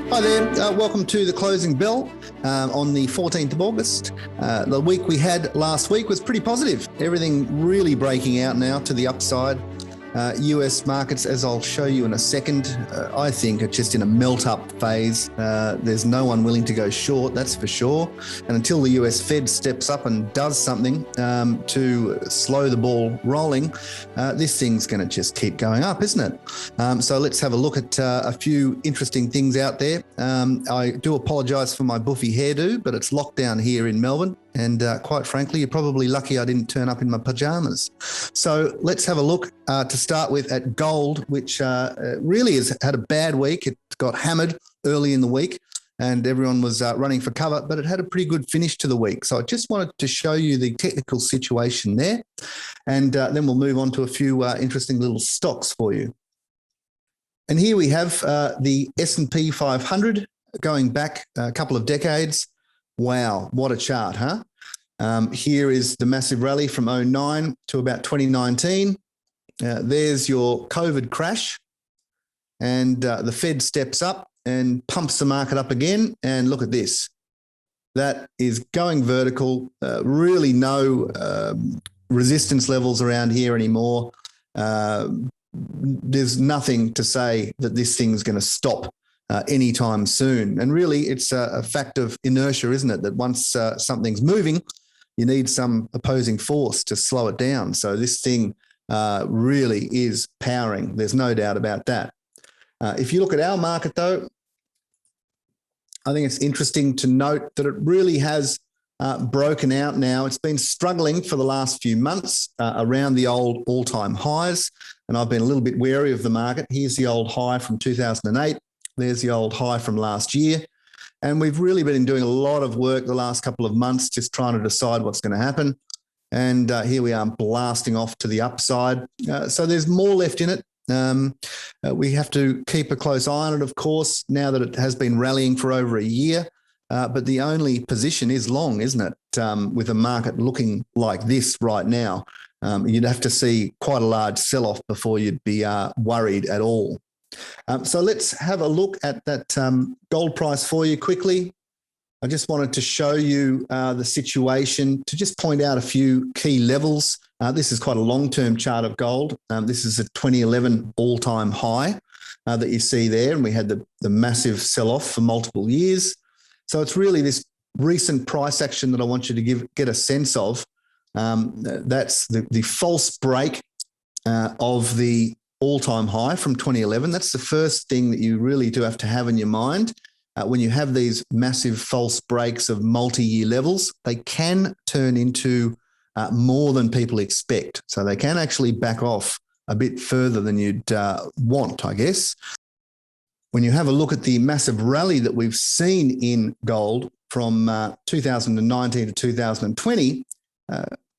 Hi there, welcome to the closing bell on the 14th of August. The week we had last week was pretty positive. Everything really breaking out now to the upside. US markets, as I'll show you in a second, I think are just in a melt-up phase. There's no one willing to go short, that's for sure. And until the US Fed steps up and does something to slow the ball rolling, this thing's going to just keep going up, isn't it? So let's have a look at a few interesting things out there. I do apologise for my buffy hairdo, but it's lockdown here in Melbourne. And quite frankly, you're probably lucky I didn't turn up in my pajamas. So let's have a look to start with at gold, which really has had a bad week. It got hammered early in the week and everyone was running for cover, but it had a pretty good finish to the week. So I just wanted to show you the technical situation there. And then we'll move on to a few interesting little stocks for you. And here we have the S&P 500 going back a couple of decades. Wow, what a chart, huh? Here is the massive rally from 2009 to about 2019. There's your COVID crash, and the Fed steps up and pumps the market up again. And look at this. That is going vertical, really no resistance levels around here anymore. There's nothing to say that this thing's going to stop anytime soon. And really, it's a fact of inertia, isn't it? That once something's moving, you need some opposing force to slow it down. So this thing really is powering. There's no doubt about that. If you look at our market, though, I think it's interesting to note that it really has broken out now. It's been struggling for the last few months around the old all-time highs, and I've been a little bit wary of the market. Here's the old high from 2008. There's the old high from last year. And we've really been doing a lot of work the last couple of months, just trying to decide what's going to happen. And here we are blasting off to the upside. So there's more left in it. We have to keep a close eye on it, of course, now that it has been rallying for over a year. But the only position is long, isn't it? With a market looking like this right now, you'd have to see quite a large sell-off before you'd be worried at all. So let's have a look at that gold price for you quickly. I just wanted to show you the situation, to just point out a few key levels. This is quite a long-term chart of gold. This is a 2011 all-time high that you see there, and we had the massive sell-off for multiple years. So it's really this recent price action that I want you to get a sense of. That's the false break of the all-time high from 2011. That's the first thing that you really do have to have in your mind. When you have these massive false breaks of multi-year levels, they can turn into more than people expect. So they can actually back off a bit further than you'd want, I guess. When you have a look at the massive rally that we've seen in gold from 2019 to 2020,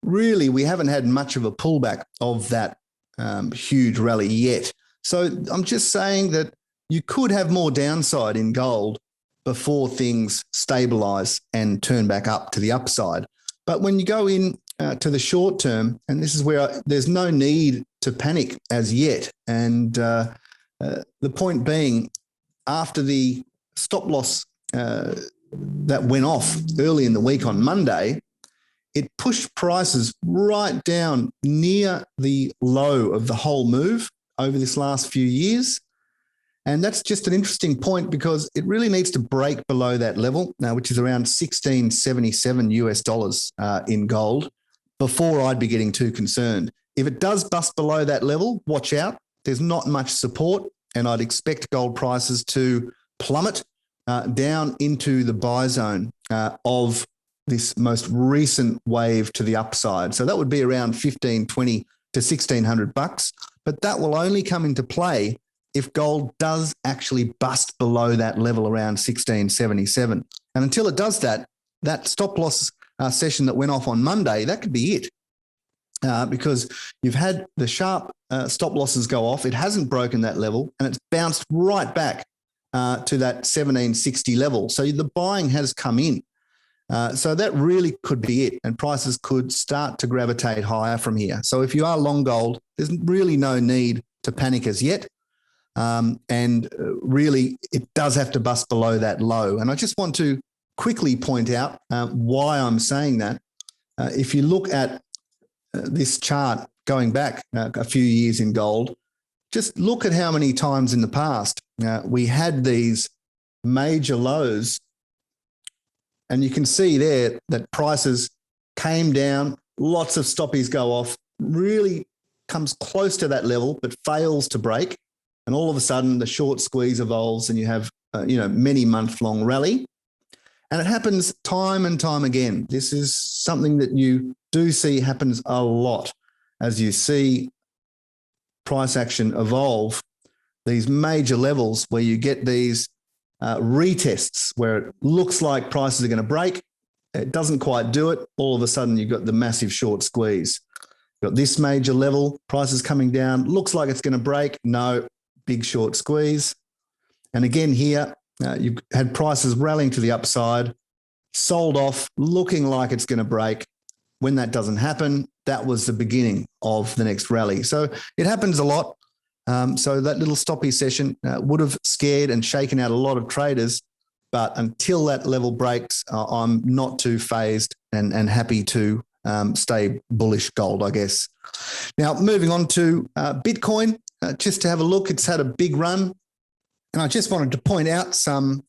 really we haven't had much of a pullback of that huge rally yet. So I'm just saying that you could have more downside in gold before things stabilize and turn back up to the upside. But when you go in to the short term, and this is where there's no need to panic as yet. And the point being, after the stop loss that went off early in the week on Monday, it pushed prices right down near the low of the whole move over this last few years. And that's just an interesting point because it really needs to break below that level now, which is around 1677 US dollars in gold, before I'd be getting too concerned. If it does bust below that level, watch out. There's not much support, and I'd expect gold prices to plummet down into the buy zone of this most recent wave to the upside. So that would be around 1520 to 1600 bucks, but that will only come into play if gold does actually bust below that level around 1677. And until it does that, that stop loss session that went off on Monday, that could be it. Because you've had the sharp stop losses go off. It hasn't broken that level, and it's bounced right back to that 1760 level. So the buying has come in. So that really could be it, and prices could start to gravitate higher from here. So if you are long gold, there's really no need to panic as yet. And really, it does have to bust below that low. And I just want to quickly point out why I'm saying that. If you look at this chart going back a few years in gold, just look at how many times in the past we had these major lows. And you can see there that prices came down, lots of stoppies go off, really comes close to that level, but fails to break. And all of a sudden, the short squeeze evolves and you have, many month-long rally. And it happens time and time again. This is something that you do see happens a lot as you see price action evolve, these major levels where you get these retests where it looks like prices are going to break. It doesn't quite do it. All of a sudden, you've got the massive short squeeze. You've got this major level, prices coming down, looks like it's going to break. No, big short squeeze. And again here, you've had prices rallying to the upside, sold off, looking like it's going to break. When that doesn't happen, that was the beginning of the next rally. So it happens a lot. So that little stoppy session would have scared and shaken out a lot of traders. But until that level breaks, I'm not too phased and happy to stay bullish gold, I guess. Now, moving on to Bitcoin, just to have a look, it's had a big run. And I just wanted to point out some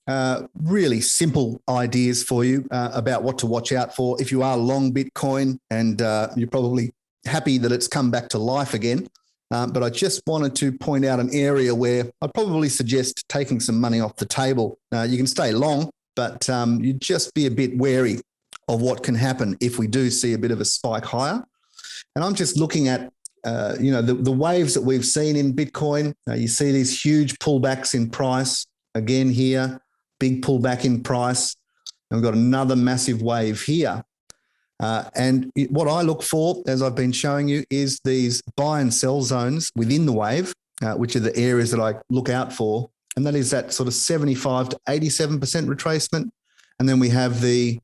really simple ideas for you about what to watch out for if you are long Bitcoin and you're probably happy that it's come back to life again. But I just wanted to point out an area where I'd probably suggest taking some money off the table. You can stay long, but you just be a bit wary of what can happen if we do see a bit of a spike higher. And I'm just looking at the waves that we've seen in Bitcoin. You see these huge pullbacks in price. Again here, big pullback in price. And we've got another massive wave here. And what I look for, as I've been showing you, is these buy and sell zones within the wave, which are the areas that I look out for. And that is that sort of 75 to 87% retracement. And then we have the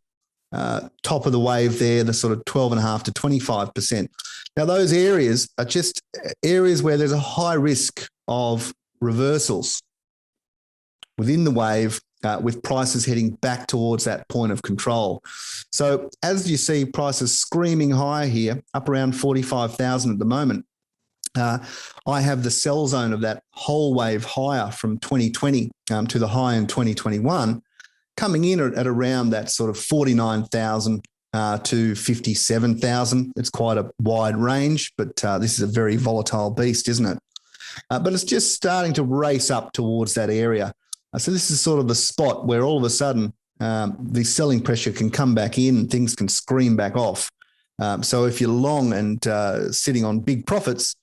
top of the wave there, the sort of 12.5 to 25%. Now, those areas are just areas where there's a high risk of reversals within the wave with prices heading back towards that point of control. So as you see prices screaming higher here, up around 45,000 at the moment, I have the sell zone of that whole wave higher from 2020 to the high in 2021 coming in at around that sort of 49,000 to 57,000. It's quite a wide range, but this is a very volatile beast, isn't it? But it's just starting to race up towards that area. So this is sort of the spot where all of a sudden the selling pressure can come back in and things can scream back off. So if you're long and sitting on big profits,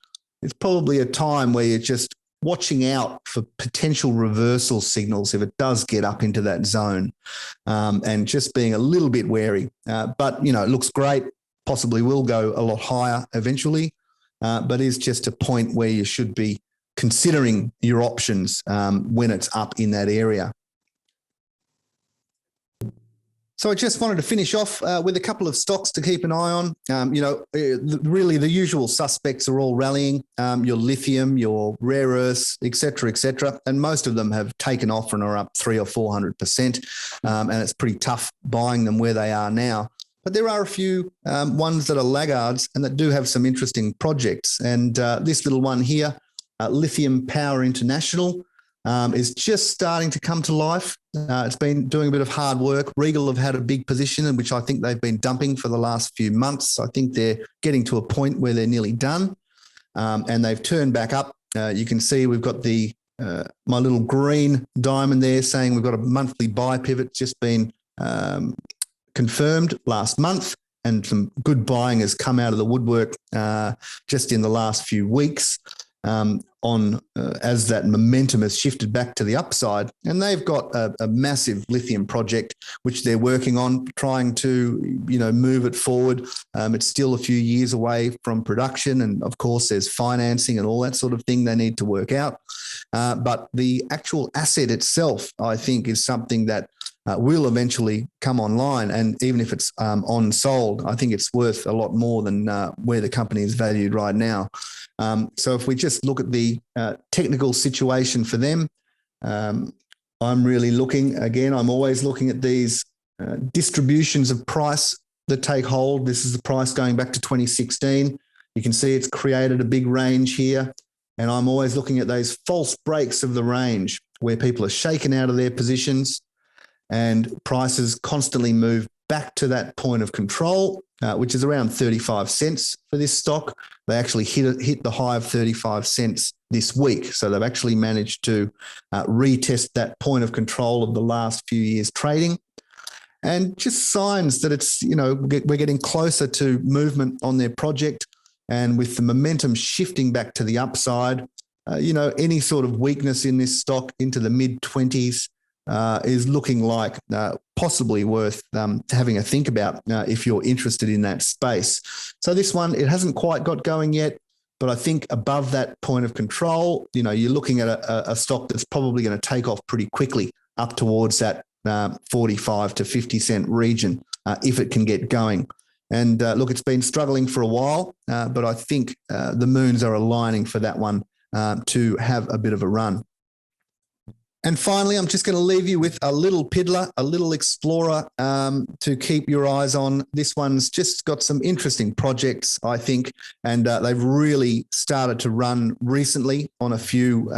it's probably a time where you're just watching out for potential reversal signals if it does get up into that zone, and just being a little bit wary. But, it looks great, possibly will go a lot higher eventually, but is just a point where you should be considering your options when it's up in that area. So I just wanted to finish off with a couple of stocks to keep an eye on. Really the usual suspects are all rallying, your lithium, your rare earths, et cetera, and most of them have taken off and are up 300 or 400%, and it's pretty tough buying them where they are now. But there are a few ones that are laggards and that do have some interesting projects. And this little one here, Lithium Power International, is just starting to come to life. It's been doing a bit of hard work. Regal have had a big position in which I think they've been dumping for the last few months. I think they're getting to a point where they're nearly done, and they've turned back up. You can see we've got the my little green diamond there saying we've got a monthly buy pivot just been confirmed last month, and some good buying has come out of the woodwork just in the last few weeks. As that momentum has shifted back to the upside, and they've got a massive lithium project which they're working on, trying to move it forward. It's still a few years away from production, and of course there's financing and all that sort of thing they need to work out. But the actual asset itself, I think, is something that will eventually come online, and even if it's on sold, I think it's worth a lot more than where the company is valued right now. So if we just look at the technical situation for them, I'm really looking, again, I'm always looking at these distributions of price that take hold. This is the price going back to 2016. You can see it's created a big range here. And I'm always looking at those false breaks of the range where people are shaken out of their positions and prices constantly move back to that point of control, which is around 35 cents for this stock. They actually hit the high of 35 cents this week. So they've actually managed to retest that point of control of the last few years trading. And just signs that it's, we're getting closer to movement on their project. And with the momentum shifting back to the upside, any sort of weakness in this stock into the mid-20s is looking like possibly worth having a think about if you're interested in that space. So this one, it hasn't quite got going yet, but I think above that point of control, you're looking at a stock that's probably going to take off pretty quickly up towards that 45 to 50 cent region if it can get going. And look, it's been struggling for a while, but I think the moons are aligning for that one to have a bit of a run. And finally, I'm just going to leave you with a little piddler, a little explorer to keep your eyes on. This one's just got some interesting projects, I think, and they've really started to run recently on a few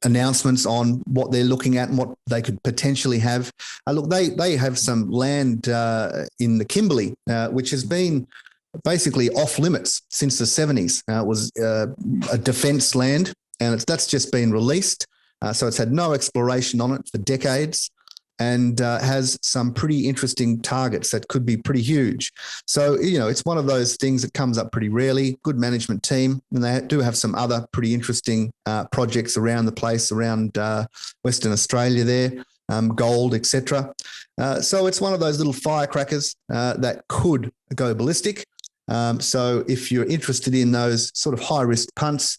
announcements on what they're looking at and what they could potentially have. Look, they have some land in the Kimberley, which has been basically off limits since the 70s. It was a defence land, and that's just been released. So it's had no exploration on it for decades, and has some pretty interesting targets that could be pretty huge. So, it's one of those things that comes up pretty rarely. Good management team, and they do have some other pretty interesting projects around the place, around Western Australia there, gold, etc. So it's one of those little firecrackers that could go ballistic. So if you're interested in those sort of high-risk punts,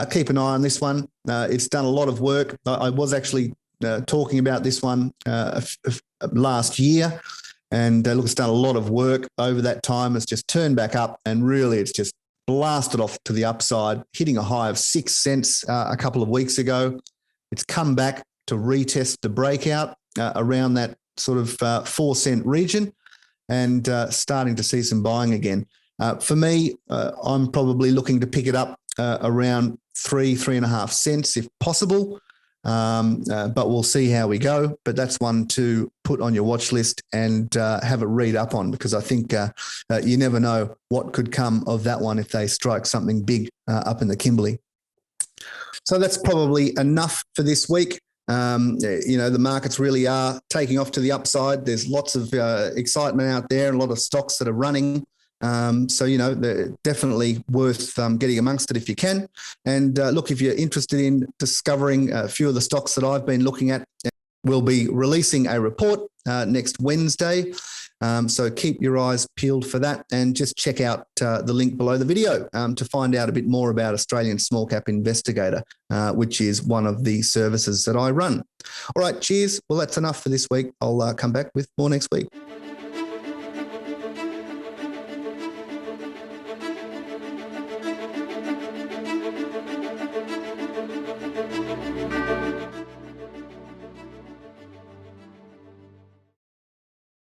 keep an eye on this one. It's done a lot of work. I was actually talking about this one last year, and look, it's done a lot of work over that time. It's just turned back up, and really it's just blasted off to the upside, hitting a high of 6 cents a couple of weeks ago. It's come back to retest the breakout around that sort of 4 cent region, and starting to see some buying again. For me, I'm probably looking to pick it up around 3.5 cents if possible. But we'll see how we go. But that's one to put on your watch list and have a read up on, because I think you never know what could come of that one if they strike something big up in the Kimberley. So that's probably enough for this week. The markets really are taking off to the upside. There's lots of excitement out there, and a lot of stocks that are running. So, they're definitely worth getting amongst it if you can. And look, if you're interested in discovering a few of the stocks that I've been looking at, we'll be releasing a report next Wednesday. So keep your eyes peeled for that, and just check out the link below the video to find out a bit more about Australian Small-Cap Investigator, which is one of the services that I run. All right, cheers. Well, that's enough for this week. I'll come back with more next week.